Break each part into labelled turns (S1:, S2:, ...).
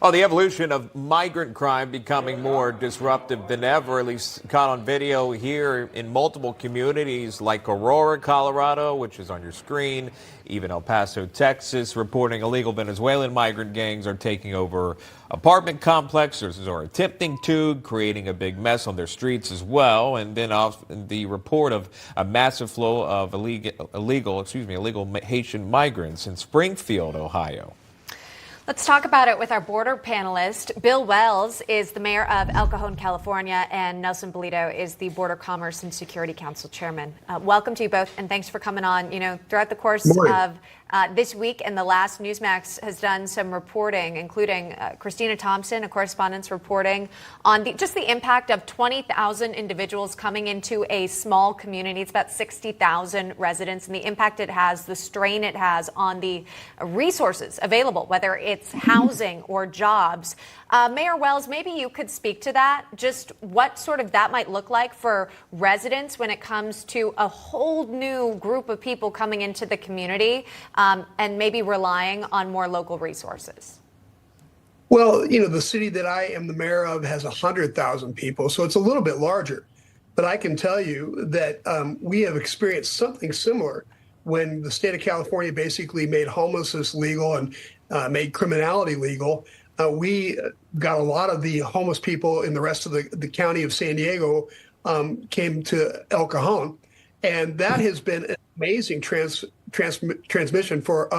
S1: Oh, the evolution of migrant crime becoming more disruptive than ever, at least caught on video here in multiple communities like Aurora, Colorado, which is on your screen, even El Paso, Texas, reporting illegal Venezuelan migrant gangs are taking over apartment complexes or attempting to, creating a big mess on their streets as well. And then the report of a massive flow of illegal Haitian migrants in Springfield, Ohio.
S2: Let's talk about it with our border panelist. Bill Wells is the mayor of El Cajon, California, and Nelson Balido is the Border Commerce and Security Council chairman. Welcome to you both, and thanks for coming on. You know, throughout the course of this week and the last, Newsmax has done some reporting, including Christina Thompson, a correspondent's reporting on just the impact of 20,000 individuals coming into a small community. It's about 60,000 residents, and the impact it has, the strain it has on the resources available, whether it's housing or jobs. Mayor Wells, maybe you could speak to that, just what sort of that might look like for residents when it comes to a whole new group of people coming into the community and maybe relying on more local resources.
S3: Well, you know, the city that I am the mayor of has 100,000 people, so it's a little bit larger. But I can tell you that we have experienced something similar when the state of California basically made homelessness legal and made criminality legal. We got a lot of the homeless people in the rest of the county of San Diego came to El Cajon. And that has been an amazing transmission for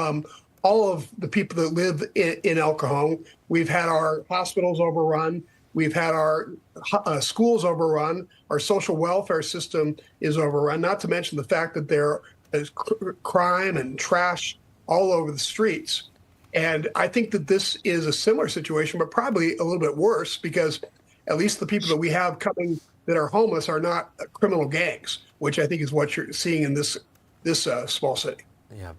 S3: all of the people that live in El Cajon. We've had our hospitals overrun. We've had our schools overrun. Our social welfare system is overrun, not to mention the fact that there is crime and trash all over the streets. And I think that this is a similar situation, but probably a little bit worse, because at least the people that we have coming that are homeless are not criminal gangs, which I think is what you're seeing in this small city.
S1: Yeah.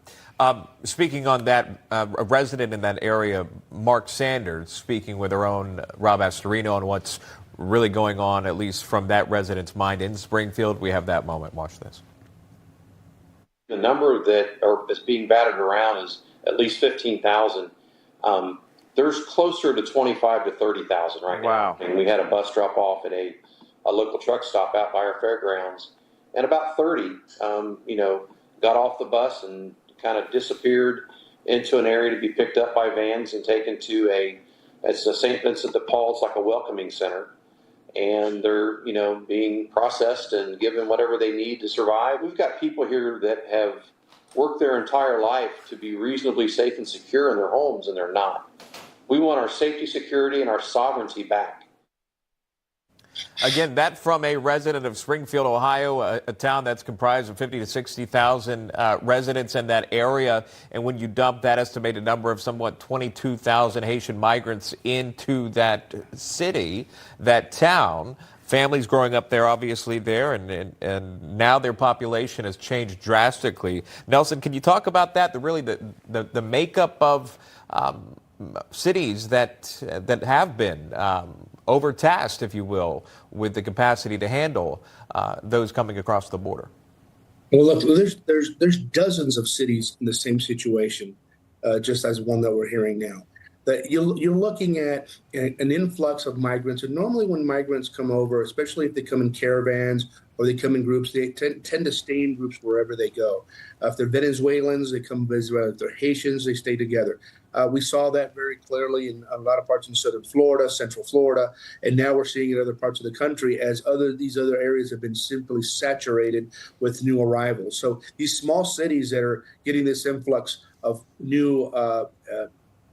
S1: Speaking on that, a resident in that area, Mark Sanders, speaking with our own Rob Astorino on what's really going on, at least from that resident's mind in Springfield. We have that moment. Watch this.
S4: The number that's being batted around is at least 15,000. There's closer to 25 to 30,000 right now.
S1: Wow.
S4: And we had a bus drop off at a local truck stop out by our fairgrounds, and about 30, got off the bus and kind of disappeared into an area to be picked up by vans and taken to it's a St. Vincent de Paul. It's like a welcoming center. And they're, being processed and given whatever they need to survive. We've got people here that have worked their entire life to be reasonably safe and secure in their homes, and they're not. We want our safety, security, and our sovereignty back.
S1: Again, that from a resident of Springfield, Ohio, a town that's comprised of 50 to 60,000 residents in that area. And when you dump that estimated number of somewhat 22,000 Haitian migrants into that city, that town, families growing up there, obviously there, and now their population has changed drastically. Nelson, can you talk about that? The makeup of cities that have been overtasked, if you will, with the capacity to handle those coming across the border.
S5: Well, look, there's dozens of cities in the same situation, just as one that we're hearing now. That you're looking at an influx of migrants, and normally when migrants come over, especially if they come in caravans or they come in groups, they tend to stay in groups wherever they go. If they're Venezuelans, they come visit. If they're Haitians, they stay together. We saw that very clearly in a lot of parts in southern Florida, central Florida, and now we're seeing it in other parts of the country as these other areas have been simply saturated with new arrivals. So these small cities that are getting this influx of new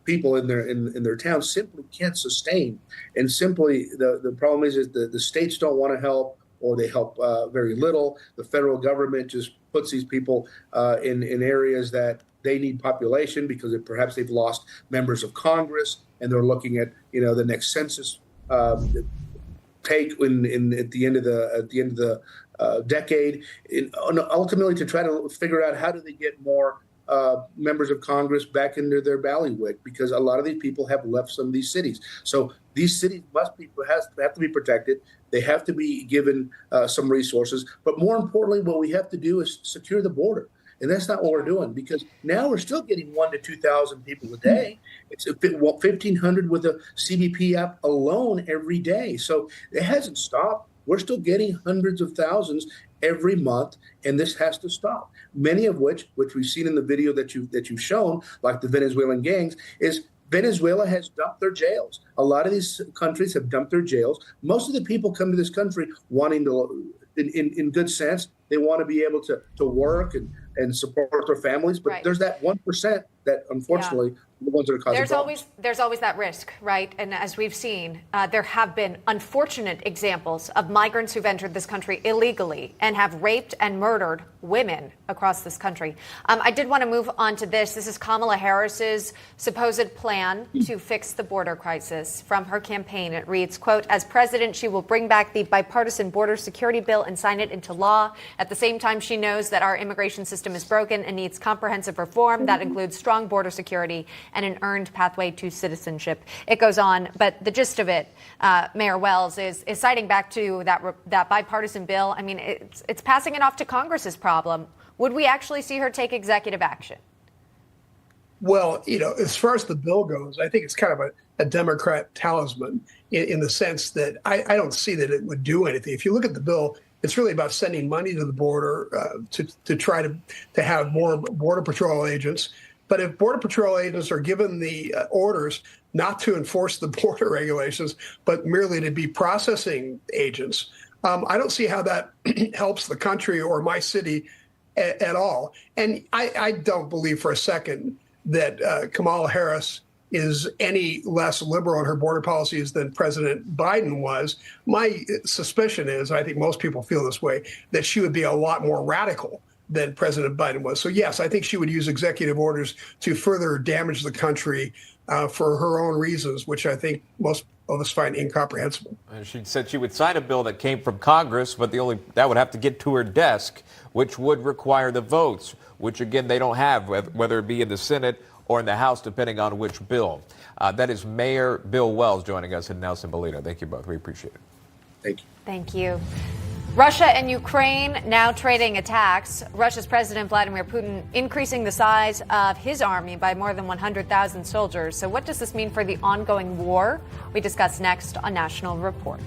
S5: people in their towns simply can't sustain. And simply the problem is that the states don't want to help, or they help very little. The federal government just puts these people in areas that they need population because perhaps they've lost members of Congress, and they're looking at the next census take at the end of the decade, ultimately to try to figure out how do they get more members of Congress back into their bailiwick, because a lot of these people have left some of these cities. So these cities have to be protected. They have to be given some resources. But more importantly, what we have to do is secure the border. And that's not what we're doing, because now we're still getting 1,000 to 2,000 people a day. It's 1,500 with the CBP app alone every day. So it hasn't stopped. We're still getting hundreds of thousands every month, and this has to stop. Many of which we've seen in the video that you've shown, like the Venezuelan gangs, is Venezuela has dumped their jails. A lot of these countries have dumped their jails. Most of the people come to this country wanting to, in good sense, they want to be able to work and support their families. But
S2: right.
S5: There's that 1% that, unfortunately, the ones that are causing problems.
S2: There's always that risk, right? And as we've seen, there have been unfortunate examples of migrants who've entered this country illegally and have raped and murdered women across this country. I did want to move on to this. This is Kamala Harris's supposed plan to fix the border crisis. From her campaign, it reads, quote, as president, she will bring back the bipartisan border security bill and sign it into law. At the same time, she knows that our immigration system is broken and needs comprehensive reform that includes strong border security and an earned pathway to citizenship. It goes on, but the gist of it, Mayor Wells, is citing back to that bipartisan bill. I mean, it's passing it off to Congress's problem. Would we actually see her take executive action?
S3: Well, as far as the bill goes, I think it's kind of a Democrat talisman in the sense that I don't see that it would do anything. If you look at the bill, it's really about sending money to the border to try to have more Border Patrol agents. But if Border Patrol agents are given the orders not to enforce the border regulations, but merely to be processing agents, I don't see how that helps the country or my city at all. And I don't believe for a second that Kamala Harris is any less liberal in her border policies than President Biden was. My suspicion is, I think most people feel this way, that she would be a lot more radical than President Biden was. So, yes, I think she would use executive orders to further damage the country for her own reasons, which I think most of us find incomprehensible.
S1: She said she would sign a bill that came from Congress, but that would have to get to her desk, which would require the votes, which, again, they don't have, whether it be in the Senate or in the House, depending on which bill. That is Mayor Bill Wells joining us, and Nelson Balido. Thank you both. We appreciate it.
S5: Thank you.
S2: Thank you. Russia and Ukraine now trading attacks. Russia's President Vladimir Putin increasing the size of his army by more than 100,000 soldiers. So what does this mean for the ongoing war? We discuss next on National Report.